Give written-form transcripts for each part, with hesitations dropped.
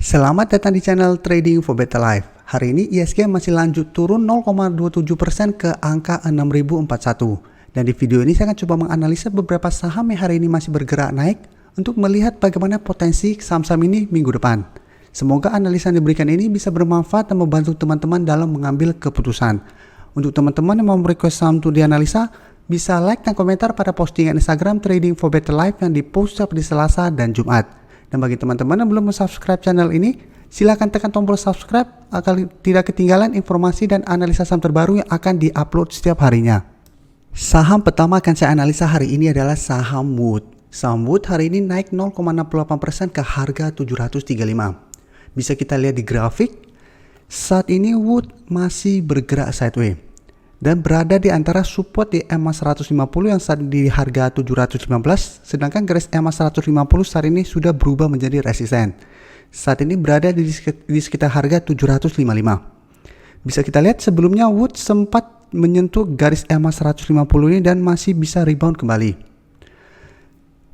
Selamat datang di channel Trading for Better Life. Hari ini ISG masih lanjut turun 0,27% ke angka 6041. Dan di video ini saya akan coba menganalisa beberapa saham yang hari ini masih bergerak naik untuk melihat bagaimana potensi saham-saham ini minggu depan. Semoga analisa yang diberikan ini bisa bermanfaat dan membantu teman-teman dalam mengambil keputusan. Untuk teman-teman yang mau request saham untuk dianalisa, bisa like dan komentar pada postingan Instagram Trading for Better Life yang dipost setiap di Selasa dan Jumat. Dan bagi teman-teman yang belum subscribe channel ini, silakan tekan tombol subscribe agar tidak ketinggalan informasi dan analisa saham terbaru yang akan diupload setiap harinya. Saham pertama akan saya analisa hari ini adalah saham Wood. Saham Wood hari ini naik 0,68% ke harga 735. Bisa kita lihat di grafik, saat ini Wood masih bergerak sideways dan berada di antara support di EMA 150 yang saat di harga 715, sedangkan garis EMA 150 saat ini sudah berubah menjadi resisten. Saat ini berada di sekitar harga 755. Bisa kita lihat sebelumnya Wood sempat menyentuh garis EMA 150 ini dan masih bisa rebound kembali.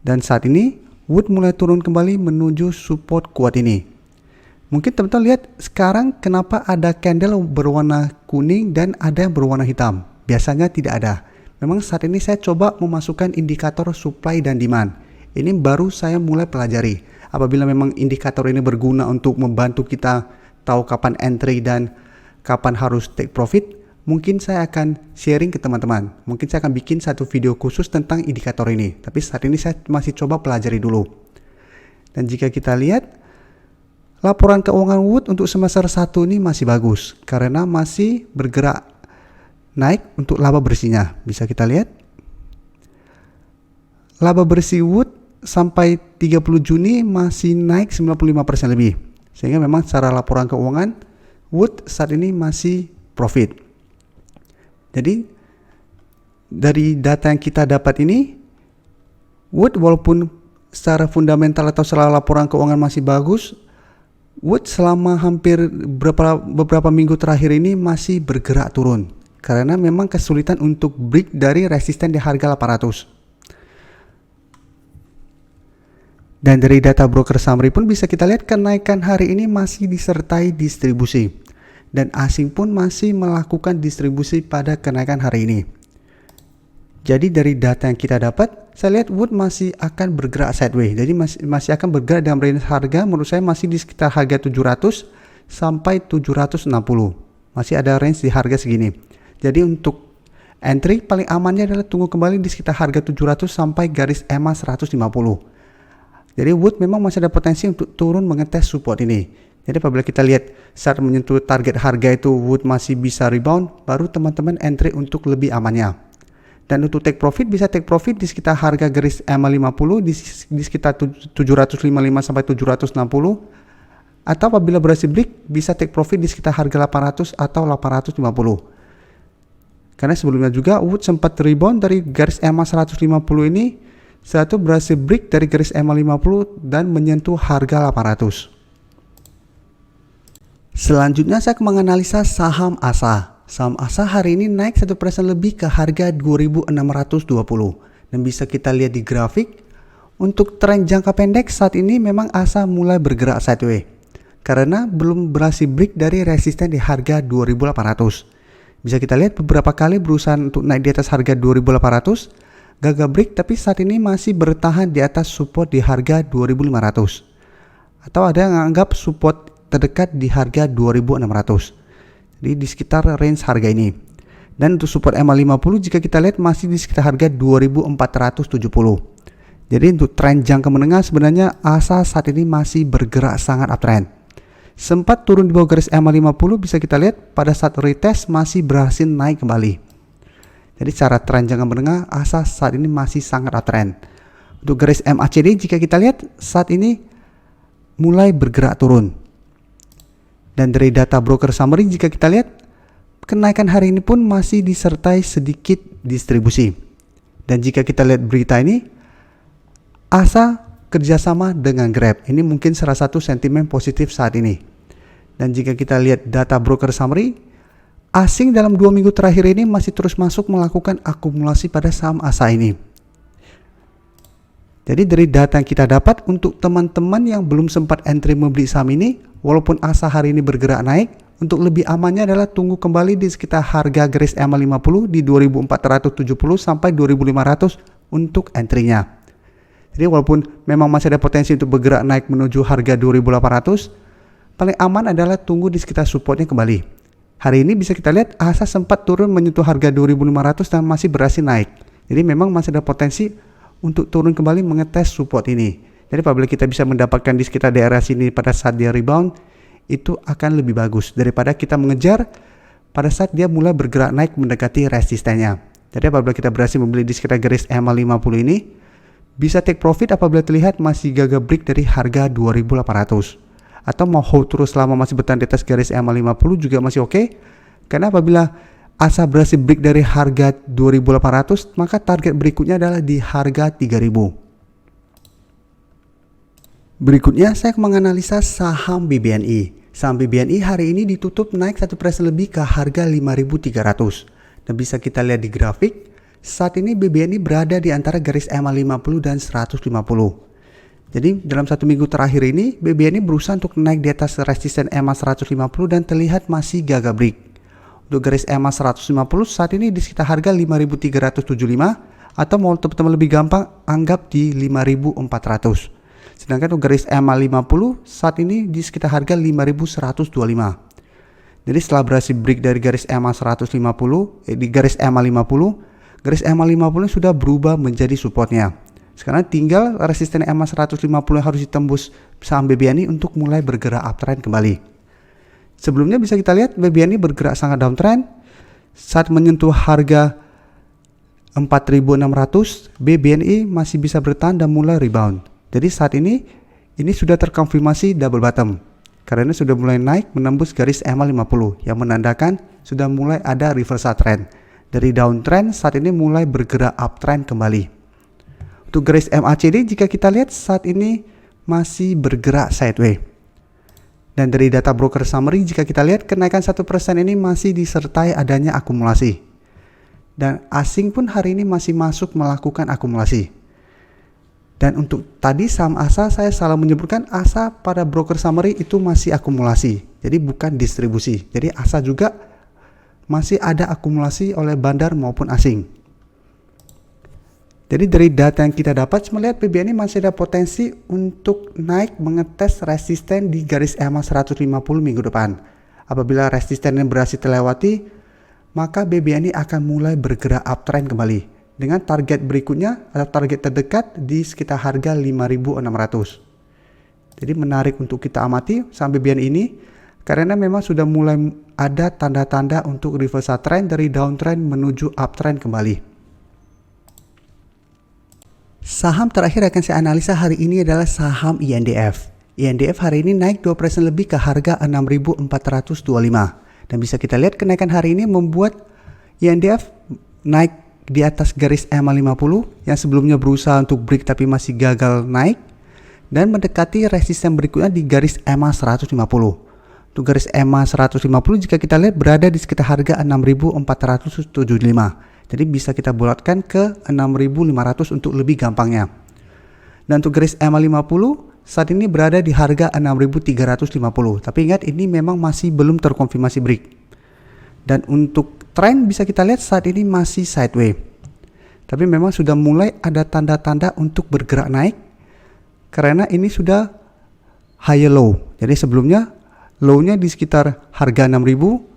Dan saat ini Wood mulai turun kembali menuju support kuat ini. Mungkin teman-teman lihat sekarang kenapa ada candle berwarna kuning dan ada yang berwarna hitam. Biasanya tidak ada. Memang saat ini saya coba memasukkan indikator supply dan demand. Ini baru saya mulai pelajari. Apabila memang indikator ini berguna untuk membantu kita tahu kapan entry dan kapan harus take profit, mungkin saya akan sharing ke teman-teman. Mungkin saya akan bikin satu video khusus tentang indikator ini. Tapi saat ini saya masih coba pelajari dulu. Dan jika kita lihat, laporan keuangan Wood untuk semester 1 ini masih bagus karena masih bergerak naik untuk laba bersihnya. Bisa kita lihat laba bersih Wood sampai 30 Juni masih naik 95% lebih. Sehingga memang secara laporan keuangan Wood saat ini masih profit. Jadi dari data yang kita dapat ini, Wood walaupun secara fundamental atau secara laporan keuangan masih bagus, Wood selama hampir beberapa minggu terakhir ini masih bergerak turun karena memang kesulitan untuk break dari resisten di harga 800. Dan dari data broker summary pun bisa kita lihat kenaikan hari ini masih disertai distribusi dan asing pun masih melakukan distribusi pada kenaikan hari ini. Jadi dari data yang kita dapat, saya lihat Wood masih akan bergerak sideways. Jadi masih akan bergerak dalam range harga, menurut saya masih di sekitar harga 700 sampai 760. Masih ada range di harga segini. Jadi untuk entry paling amannya adalah tunggu kembali di sekitar harga 700 sampai garis EMA 150. Jadi Wood memang masih ada potensi untuk turun mengetes support ini. Jadi apabila kita lihat saat menyentuh target harga itu Wood masih bisa rebound, baru teman-teman entry untuk lebih amannya. Dan untuk take profit bisa take profit di sekitar harga garis EMA 50 di sekitar 755 sampai 760, atau apabila berhasil break bisa take profit di sekitar harga 800 atau 850. Karena sebelumnya juga Wood sempat rebound dari garis EMA 150 ini, setelah itu berhasil break dari garis EMA 50 dan menyentuh harga 800. Selanjutnya saya akan menganalisa saham ASA. Saham ASA hari ini naik 1% lebih ke harga 2.620 dan bisa kita lihat di grafik. Untuk tren jangka pendek saat ini memang ASA mulai bergerak sideways karena belum berhasil break dari resisten di harga 2.800. Bisa kita lihat beberapa kali berusaha untuk naik di atas harga 2.800, gagal break, tapi saat ini masih bertahan di atas support di harga 2.500 atau ada yang menganggap support terdekat di harga 2.600. Di sekitar range harga ini. Dan untuk support EMA 50 jika kita lihat masih di sekitar harga 2470. Jadi untuk tren jangka menengah sebenarnya ASA saat ini masih bergerak sangat uptrend. Sempat turun di bawah garis EMA 50, bisa kita lihat pada saat retest masih berhasil naik kembali. Jadi secara tren jangka menengah ASA saat ini masih sangat uptrend. Untuk garis MACD jika kita lihat saat ini mulai bergerak turun. Dan dari data broker summary jika kita lihat kenaikan hari ini pun masih disertai sedikit distribusi. Dan jika kita lihat berita ini, ASA kerjasama dengan Grab. Ini mungkin salah satu sentimen positif saat ini. Dan jika kita lihat data broker summary, asing dalam 2 minggu terakhir ini masih terus masuk melakukan akumulasi pada saham ASA ini. Jadi dari data yang kita dapat untuk teman-teman yang belum sempat entry membeli saham ini, walaupun ASA hari ini bergerak naik, untuk lebih amannya adalah tunggu kembali di sekitar harga garis EMA 50 di 2470 sampai 2500 untuk entry-nya. Jadi walaupun memang masih ada potensi untuk bergerak naik menuju harga 2800, paling aman adalah tunggu di sekitar supportnya kembali. Hari ini bisa kita lihat ASA sempat turun menyentuh harga 2500 dan masih berhasil naik. Jadi memang masih ada potensi untuk turun kembali mengetes support ini. Jadi apabila kita bisa mendapatkan di sekitar daerah sini pada saat dia rebound, itu akan lebih bagus daripada kita mengejar pada saat dia mulai bergerak naik mendekati resistennya. Jadi apabila kita berhasil membeli di sekitar garis EMA 50 ini, bisa take profit apabila terlihat masih gagal break dari harga 2800. Atau mau hold terus selama masih bertahan di atas garis EMA 50 juga masih oke. Karena apabila ASA berhasil break dari harga 2800, maka target berikutnya adalah di harga 3000. Berikutnya saya akan menganalisa saham BBNI. Saham BBNI hari ini ditutup naik 1% lebih ke harga 5.300. Dan bisa kita lihat di grafik, saat ini BBNI berada di antara garis EMA 50 dan 150. Jadi dalam satu minggu terakhir ini, BBNI berusaha untuk naik di atas resisten EMA 150 dan terlihat masih gagal break. Untuk garis EMA 150 saat ini di sekitar harga 5.375, atau mau teman-teman lebih gampang anggap di 5.400. Sedangkan untuk garis EMA 50 saat ini di sekitar harga 5.125. Jadi setelah berhasil break dari garis EMA 150 di garis EMA 50, garis EMA 50 sudah berubah menjadi supportnya. Sekarang tinggal resisten EMA 150 yang harus ditembus saham BBNI untuk mulai bergerak uptrend kembali. Sebelumnya bisa kita lihat BBNI bergerak sangat downtrend. Saat menyentuh harga 4.600, BBNI masih bisa bertahan dan mulai rebound. Jadi saat ini sudah terkonfirmasi double bottom. Karena sudah mulai naik menembus garis EMA 50 yang menandakan sudah mulai ada reversal trend. Dari downtrend saat ini mulai bergerak uptrend kembali. Untuk garis MACD jika kita lihat saat ini masih bergerak sideways. Dan dari data broker summary jika kita lihat kenaikan 1% ini masih disertai adanya akumulasi. Dan asing pun hari ini masih masuk melakukan akumulasi. Dan untuk tadi saham ASA saya salah menyebutkan ASA pada broker summary itu masih akumulasi. Jadi bukan distribusi. Jadi ASA juga masih ada akumulasi oleh bandar maupun asing. Jadi dari data yang kita dapat melihat BBNI masih ada potensi untuk naik mengetes resisten di garis EMA 150 minggu depan. Apabila resisten yang berhasil terlewati, maka BBNI akan mulai bergerak uptrend kembali dengan target berikutnya atau target terdekat di sekitar harga 5.600. Jadi menarik untuk kita amati saham BBNI ini karena memang sudah mulai ada tanda-tanda untuk reversal trend dari downtrend menuju uptrend kembali. Saham terakhir akan saya analisa hari ini adalah saham INDF. INDF hari ini naik 2% lebih ke harga 6.425. Dan bisa kita lihat kenaikan hari ini membuat INDF naik di atas garis EMA 50 yang sebelumnya berusaha untuk break tapi masih gagal naik dan mendekati resisten berikutnya di garis EMA 150. Untuk garis EMA 150 jika kita lihat berada di sekitar harga 6.475. Jadi bisa kita bulatkan ke 6.500 untuk lebih gampangnya. Dan untuk garis EMA 50 saat ini berada di harga 6.350. Tapi ingat ini memang masih belum terkonfirmasi break. Dan untuk tren bisa kita lihat saat ini masih sideways. Tapi memang sudah mulai ada tanda-tanda untuk bergerak naik. Karena ini sudah high low. Jadi sebelumnya low-nya di sekitar harga 6.000.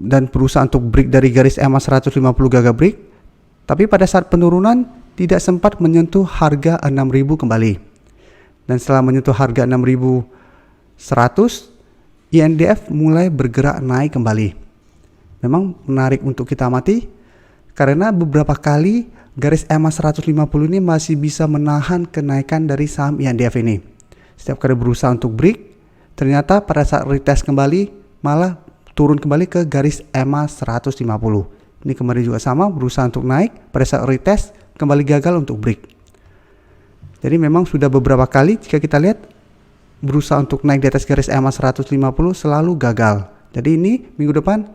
Dan berusaha untuk break dari garis EMA 150 gagal break. Tapi pada saat penurunan tidak sempat menyentuh harga 6.000 kembali. Dan setelah menyentuh harga 6.100, INDF mulai bergerak naik kembali. Memang menarik untuk kita amati karena beberapa kali garis EMA 150 ini masih bisa menahan kenaikan dari saham INDF ini. Setiap kali berusaha untuk break, ternyata pada saat retest kembali malah turun kembali ke garis EMA 150. Ini kemarin juga sama berusaha untuk naik, pada saat retest kembali gagal untuk break. Jadi memang sudah beberapa kali jika kita lihat berusaha untuk naik di atas garis EMA 150 selalu gagal. Jadi ini minggu depan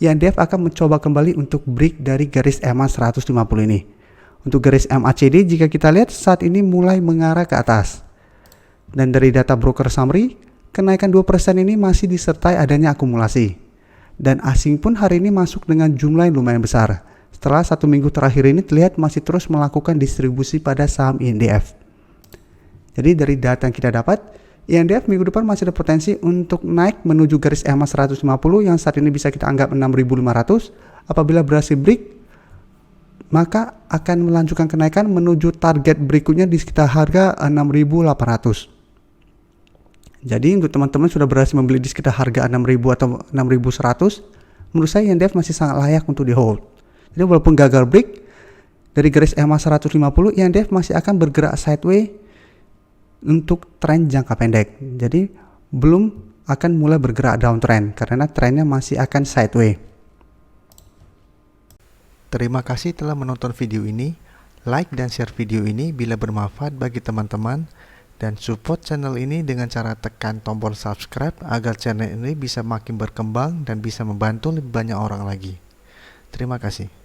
INDF akan mencoba kembali untuk break dari garis EMA 150 ini. Untuk garis MACD jika kita lihat saat ini mulai mengarah ke atas. Dan dari data broker summary, kenaikan 2% ini masih disertai adanya akumulasi. Dan asing pun hari ini masuk dengan jumlah yang lumayan besar. Setelah 1 minggu terakhir ini terlihat masih terus melakukan distribusi pada saham INDF. Jadi dari data yang kita dapat, INDF minggu depan masih ada potensi untuk naik menuju garis EMA 150 yang saat ini bisa kita anggap 6.500. Apabila berhasil break, maka akan melanjutkan kenaikan menuju target berikutnya di sekitar harga 6.800. Jadi untuk teman-teman sudah berhasil membeli di sekitar harga 6.000 atau 6.100, menurut saya INDF masih sangat layak untuk di hold. Jadi walaupun gagal break dari garis EMA 150, INDF masih akan bergerak sideways untuk tren jangka pendek. Jadi belum akan mulai bergerak downtrend karena trennya masih akan sideways. Terima kasih telah menonton video ini. Like dan share video ini bila bermanfaat bagi teman-teman, dan support channel ini dengan cara tekan tombol subscribe agar channel ini bisa makin berkembang dan bisa membantu lebih banyak orang lagi. Terima kasih.